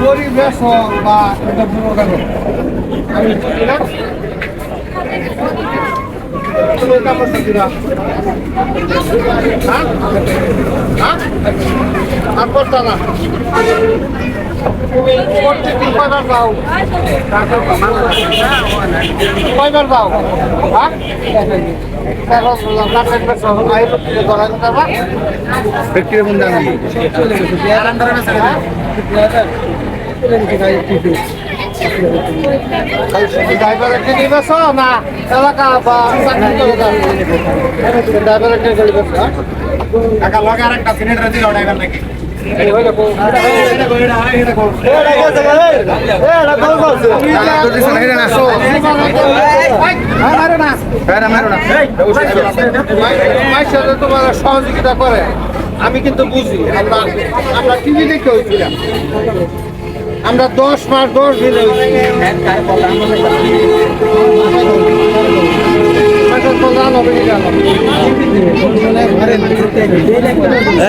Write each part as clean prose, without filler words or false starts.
পরিবেশ বা এটা পুরো কেন আমি কয়বার যাও ড্রাইভারকে নিবেছ না এলাকা বা ড্রাইভারকে নিবেছ টাকা লগে আর একটা সিলিন্ডার দিল ড্রাইভার নাকি তোমার সহযোগিতা করে আমি কিন্তু বুঝি আমরা টিভি দেখে হয়েছিলাম আমরা 10 মাস 10 দিন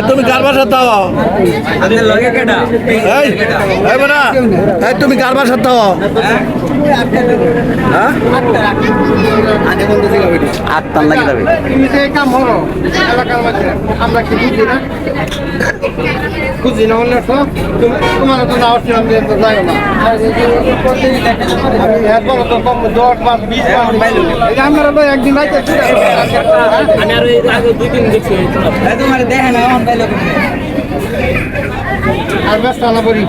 তুমি কার বাসা তাও তুমি কার বাসা তাও আটটার লাগে যাবে কাম হলো এলাকার মাঝে আমরা কি বুঝি না বুঝি না হলে তো তোমার তো না আসছিলাম যে তো যাই না আমি এরপর তো কম 10 মাস 20 মাস আমরা তো একদিন রাইতে আমি আর আগে 2 দিন দেখছি তোমার দেখে না অন পাইলো আর ব্যস্ত না করি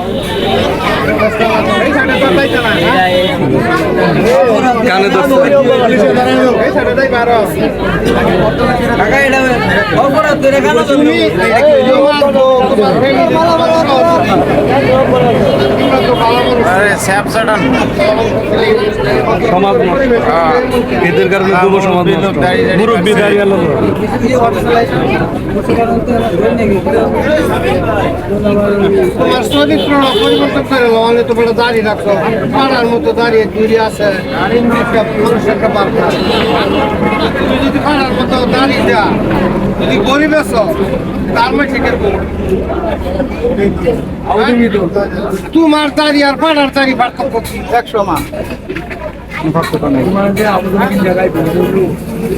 কানে ধরছে এদের কারণে যুব সমাজ মুরব্বী দাঁড়িয়ে গেল তোমার চরিত্র পরিবর্তন করে মানে তোমরা দাঁড়িয়ে রাখছো পাড়ার মতো দাঁড়িয়ে দূরে আছে একটা বার্তা তুমি যদি পাড়ার মতো দাঁড়িয়ে দেয়া যদি গরিব আছো তার মাঝে তোমার দাঁড়ি আর পাড়ার দাঁড়ি পার্থক্য কি 100 মা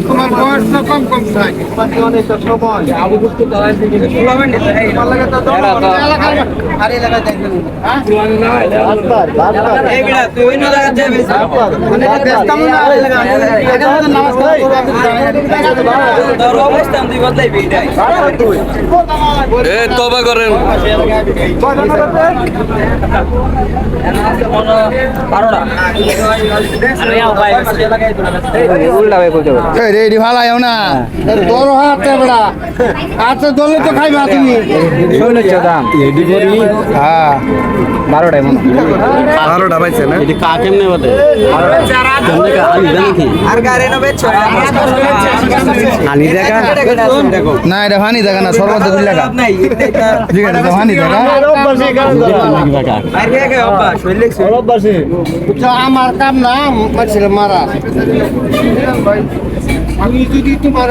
তোমার বয়স তো কম কম থাকে তবা করেন রেডি ভালো না তোর হাতে বড়া আচ্ছা দলে তো খাইবা তুমি হ্যাঁ 12টায় মনে 12টা পাইছে না এটি কা কেমনে বলে আমি জানি কি আর গাড়ি না বেচ হানি দেখা না এটা হানি দেখা না সর্বত দুই টাকা ঠিক আছে তো হানি দেখা আমার কাম না মারা আমি যদি তোমার